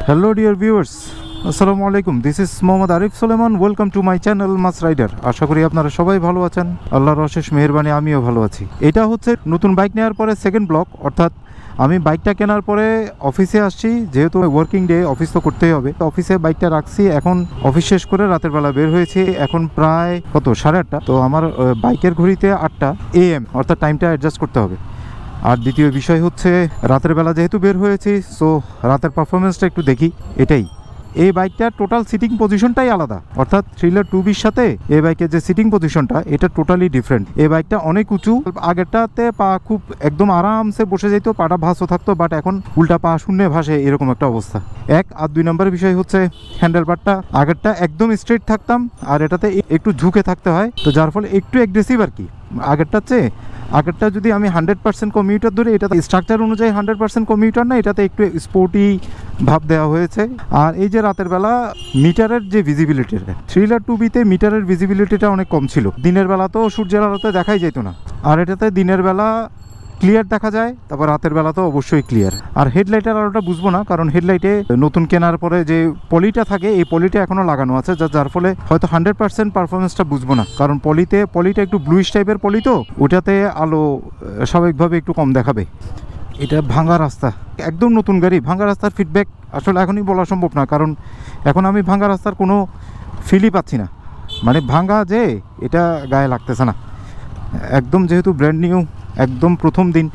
Hello dear viewers, Assalamu alaikum. This is Mohammad Arif Suleiman. Welcome to my channel Mas Rider. আশা করি আপনারা সবাই ভালো আছেন। আল্লাহর অশেষ মেহেরবানি আমিও ভালো আছি। এটা হচ্ছে নতুন বাইক নেওয়ার পরে সেকেন্ড ব্লগ, অর্থাৎ আমি বাইকটা কেনার পরে অফিসে আসছি, যেহেতু ওয়ার্কিং ডে, অফিস তো করতেই হবে। অফিসে বাইকটা রাখছি, এখন অফিস শেষ করে রাতের বেলা বের হয়েছি। এখন প্রায় 8:30। তো আমার বাইকের ঘড়িতে 8টা AM, অর্থাৎ টাইমটা অ্যাডজাস্ট করতে হবে। আর দ্বিতীয় বিষয় হচ্ছে রাতের বেলা যেহেতু বের হয়েছি, সো রাতের পারফরমেন্সটা একটু দেখি। এটাই, এই বাইকটার টোটাল সিটিং পজিশনটাই আলাদা, অর্থাৎ থ্রিলার 2B'র সাথে এই বাইকের যে সিটিং পজিশনটা এটা টোটালি ডিফারেন্ট। এই বাইকটা অনেক উঁচু, আগেরটাতে পা খুব একদম আরামসে বসে যেত, পাটা ভাসও থাকতো, বাট এখন উল্টা পা শূন্যে ভাসে, এরকম একটা অবস্থা। আর 2 নম্বরের বিষয় হচ্ছে হ্যান্ডেল বারটা, আগেরটা একদম স্ট্রেট থাকতাম আর এটাতে একটু ঝুঁকে থাকতে হয়, তো যার ফলে একটু অ্যাগ্রেসিভ আর কি আগেরটার চেয়ে। আগেরটা যদি আমি 100% কমিউটার ধরে, এটা স্ট্রাকচার অনুযায়ী 100% কমিউটার না, এটাতে একটু স্পোর্টি ভাব দেওয়া হয়েছে। আর এই যে রাতের বেলা মিটারের যে ভিজিবিলিটিটা, থ্রিলার 2Bতে মিটারের ভিজিবিলিটিটা অনেক কম ছিল। দিনের বেলা তো সূর্যের আলোতে দেখাই যেত না, আর এটাতে দিনের বেলা ক্লিয়ার দেখা যায়, তারপর রাতের বেলা তো অবশ্যই ক্লিয়ার। আর হেডলাইটের আলোটা বুঝবো না, কারণ হেডলাইটে নতুন কেনার পরে যে পলিটা থাকে, এই পলিটা এখনও লাগানো আছে, যার ফলে হয়তো 100% পারফরমেন্সটা বুঝবো না, কারণ পলিটা একটু ব্লুইশ টাইপের পলি, তো ওটাতে আলো স্বাভাবিকভাবে একটু কম দেখাবে। এটা ভাঙা রাস্তা, একদম নতুন গাড়ি, ভাঙা রাস্তার ফিডব্যাক আসলে এখনই বলা সম্ভব না, কারণ এখন আমি ভাঙা রাস্তার কোনো ফিলই পাচ্ছি না। মানে ভাঙা যে এটা গায়ে লাগতেছে না একদম, যেহেতু ব্র্যান্ড নিউ, একদম প্রথম দিন,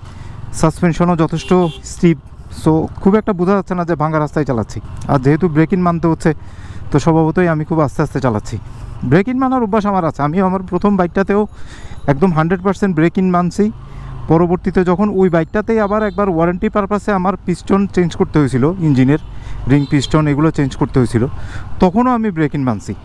সাসপেনশনও যথেষ্ট স্টিপ, সো খুব একটা বোঝা যাচ্ছে না যে ভাঙা রাস্তায় চালাচ্ছি। আর যেহেতু ব্রেক ইন মানতে হচ্ছে, তো স্বভাবতই আমি খুব আস্তে আস্তে চালাচ্ছি। ব্রেক ইন মানার অভ্যাস আমার আছে, আমি আমার প্রথম বাইকটাতেও একদম 100% ব্রেক ইন মানছি। পরবর্তীতে যখন ওই বাইকটাতেই আবার একবার ওয়ারেন্টি পারপাসে আমার পিস্টন চেঞ্জ করতে হয়েছিল, ইঞ্জিনের রিং পিস্টন এগুলো চেঞ্জ করতে হয়েছিল, তখনও আমি ব্রেক ইন মানছি।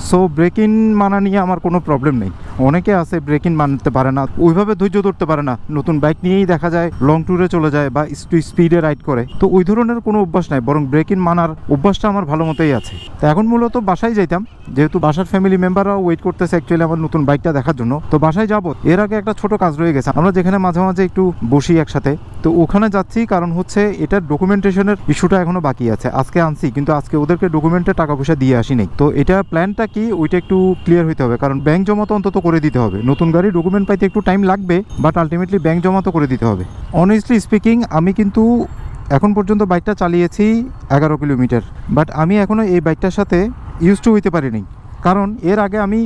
সো ব্রেক ইন মানা নিয়ে আমার কোনো প্রবলেম নেই। অনেকে আছে ব্রেক ইন মানতে পারে না, ওইভাবে ধৈর্য ধরতে পারে না, নতুন বাইক নিয়েই দেখা যায় লং ট্যুরে চলে যায় বা স্পিডে রাইড করে, তো ওই ধরনের কোনো অভ্যাস নাই, বরং ব্রেক ইন মানার অভ্যাসটা আমার ভালো মতোই আছে। তো এখন মূলত বাসায় যাইতাম, যেহেতু বাসার ফ্যামিলি মেম্বাররাও ওয়েট করতেছে অ্যাকচুয়ালি আমার নতুন বাইকটা দেখার জন্য, তো বাসায় যাব। এর আগে একটা ছোট কাজ রয়ে গেছে, আমরা যেখানে মাঝে মাঝে একটু বসি একসাথে, তো ওখানে যাচ্ছি, কারণ হচ্ছে এটার ডকুমেন্টেশনের ইস্যুটা এখনও বাকি আছে। আজকে আনছি, কিন্তু আজকে ওদেরকে ডকুমেন্টে টাকা পয়সা দিয়ে আসি নাই, তো এটা প্ল্যানটা কি ওইটা একটু ক্লিয়ার হইতে হবে, কারণ ব্যাংক জমা তো অন্তত করে দিতে হবে। নতুন গাড়ি ডকুমেন্ট পাইতে একটু টাইম লাগবে, বাট আলটিমেটলি ব্যাংক জমা তো করে দিতে হবে। অনেস্টলি স্পিকিং, আমি কিন্তু এখন পর্যন্ত বাইকটা চালিয়েছি 11 কিলোমিটার, বাট আমি এখনও এই বাইকটার সাথে ইউজ টু হইতে পারিনি, কারণ এর আগে আমি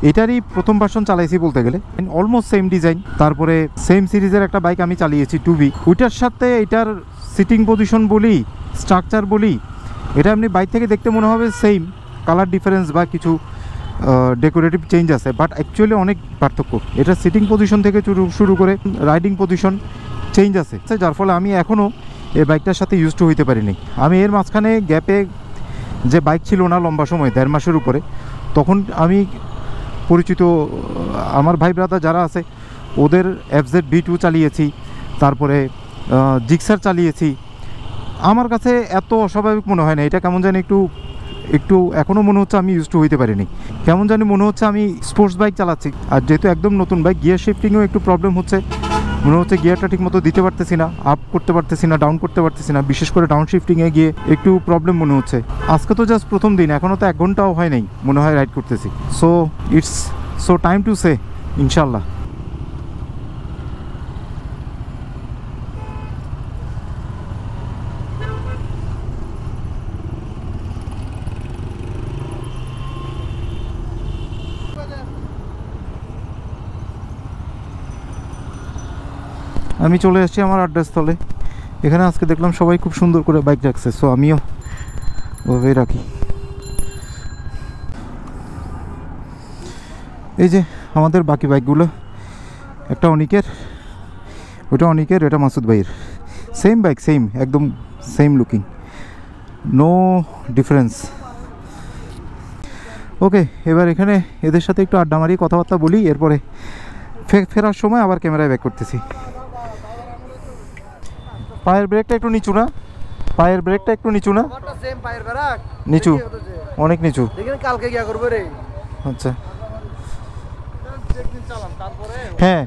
এটারই প্রথম ভার্সন চালাইছি বলতে গেলে, অলমোস্ট সেম ডিজাইন, তারপরে সেম সিরিজের একটা বাইক আমি চালিয়েছি 2B। ওইটার সাথে এটার সিটিং পজিশন বলি, স্ট্রাকচার বলি, এটা এমনি বাইক থেকে দেখতে মনে হবে সেম, কালার ডিফারেন্স বা কিছু ডেকোরেটিভ চেঞ্জ আছে, বাট অ্যাকচুয়ালি অনেক পার্থক্য। এটা সিটিং পজিশন থেকে শুরু করে রাইডিং পজিশন চেঞ্জ আছে, যার ফলে আমি এখনও এই বাইকটার সাথে ইউজ টু হইতে পারিনি। আমি এর মাঝখানে গ্যাপে যে বাইক ছিল না লম্বা সময়, 1.5 মাসের উপরে, তখন আমি পরিচিত আমার ভাই ব্রাদার যারা আছে ওদের FZ V2 চালিয়েছি, তারপরে জিক্সার চালিয়েছি। আমার কাছে এত অস্বাভাবিক মনে হয় না, এটা কেমন জানি একটু এখনও মনে হচ্ছে আমি ইউজ টু হইতে পারিনি, কেমন জানি মনে হচ্ছে আমি স্পোর্টস বাইক চালাচ্ছি। আর যেহেতু একদম নতুন বাইক, গিয়ার শিফটিংয়েও একটু প্রবলেম হচ্ছে, মনে হচ্ছে গিয়ারটা ঠিক মতো দিতে পারতেছি না, আপ করতে পারতেছি না, ডাউন করতে পারতেছি না, বিশেষ করে ডাউন শিফটিংয়ে গিয়ে একটু প্রবলেম মনে হচ্ছে। আজকে তো জাস্ট প্রথম দিন, এখনও তো 1 ঘন্টাও হয় নাই মনে হয় রাইড করতেছি। So it's time to say ইনশাল্লাহ। আমি চলে এসেছি আমার আড্ডাস্থলে। এখানে আজকে দেখলাম সবাই খুব সুন্দর করে বাইক রাখছে, সো আমিও ওভাবেই রাখি। এই যে আমাদের বাকি বাইকগুলো, একটা অনিকের, ওটা অনিকের, এটা মাসুদ ভাইয়ের, সেম বাইক, সেম, একদম সেম লুকিং, নো ডিফারেন্স। ওকে, এবার এখানে এদের সাথে একটু আড্ডা মারি, কথাবার্তা বলি, এরপরে ফেরার সময় আবার ক্যামেরায় ব্যাক করতেছি। পায়ের ব্রেকটা একটু নিচু না, পায়ের ব্রেকটা একটু নিচু না, নিচু, অনেক নিচু। কালকে গিয়া করবে রে। আচ্ছা, হ্যাঁ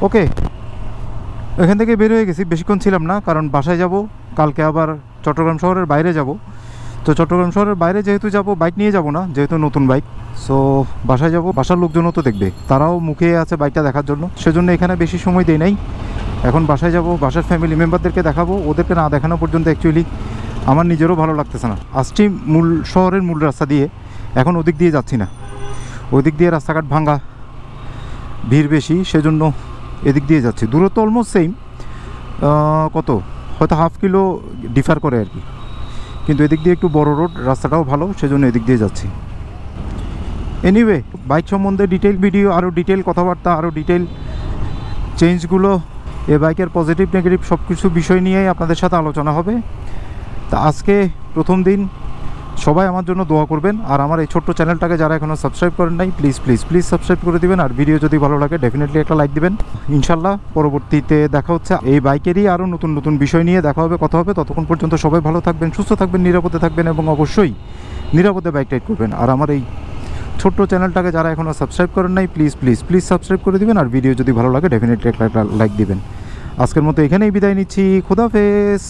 ওকে, এখান থেকে বের হয়ে গেছি, বেশিক্ষণ ছিলাম না, কারণ বাসায় যাব, কালকে আবার চট্টগ্রাম শহরের বাইরে যাব। তো চট্টগ্রাম শহরের বাইরে যেহেতু যাব, বাইক নিয়ে যাব না, যেহেতু নতুন বাইক, সো বাসায় যাব। বাসার লোকজনও তো দেখবে, তারাও মুখে আছে বাইকটা দেখার জন্য, সেজন্য এখানে বেশি সময় দেই নাই। এখন বাসায় যাব, বাসার ফ্যামিলি মেম্বারদেরকে দেখাবো। ওদেরকে না দেখানো পর্যন্ত অ্যাকচুয়ালি আমার নিজেরও ভালো লাগতেছে না। আসছি মূল শহরের মূল রাস্তা দিয়ে, এখন ওদিক দিয়ে যাচ্ছি না, ওদিক দিয়ে রাস্তাঘাট ভাঙ্গা, ভিড় বেশি, সেজন্য এদিক দিয়ে যাচ্ছি। দূরত্ব অলমোস্ট সেম, কত হয়তো হাফ কিলো ডিফার করে আর কি, কিন্তু এদিক দিয়ে একটু বড় রোড, রাস্তাটাও ভালো, সেজন্য এদিক দিয়ে যাচ্ছি। এনিওয়ে, বাইক সম্বন্ধে ডিটেল ভিডিও, আরও ডিটেল কথাবার্তা, আরও ডিটেল চেঞ্জগুলো, এ বাইকের পজিটিভ নেগেটিভ সব কিছু বিষয় নিয়েই আপনাদের সাথে আলোচনা হবে। তা আজকে প্রথম দিন, সবাই আমার জন্য দোয়া করবেন। আর আমার এই ছোট্ট চ্যানেলটাকে যারা এখনও সাবস্ক্রাইব করেন নাই, প্লিজ প্লিজ প্লিজ সাবস্ক্রাইব করে দিবেন। আর ভিডিও যদি ভালো লাগে ডেফিনেটলি একটা লাইক দিবেন। ইনশাল্লাহ পরবর্তীতে দেখা হচ্ছে এই বাইকেরই আরও নতুন নতুন বিষয় নিয়ে দেখা হবে, কথা হবে। ততক্ষণ পর্যন্ত সবাই ভালো থাকবেন, সুস্থ থাকবেন, নিরাপদে থাকবেন এবং অবশ্যই নিরাপদে বাইক রাইড করবেন। আর আমার এই ছোট্ট চ্যানেলটাকে যারা এখনও সাবস্ক্রাইব করেন নাই, প্লিজ প্লিজ প্লিজ সাবস্ক্রাইব করে দিবেন। আর ভিডিও যদি ভালো লাগে ডেফিনেটলি একটা লাইক দিবেন। আজকের মতো এখানেই বিদায় নিচ্ছি, খুদাফেজ।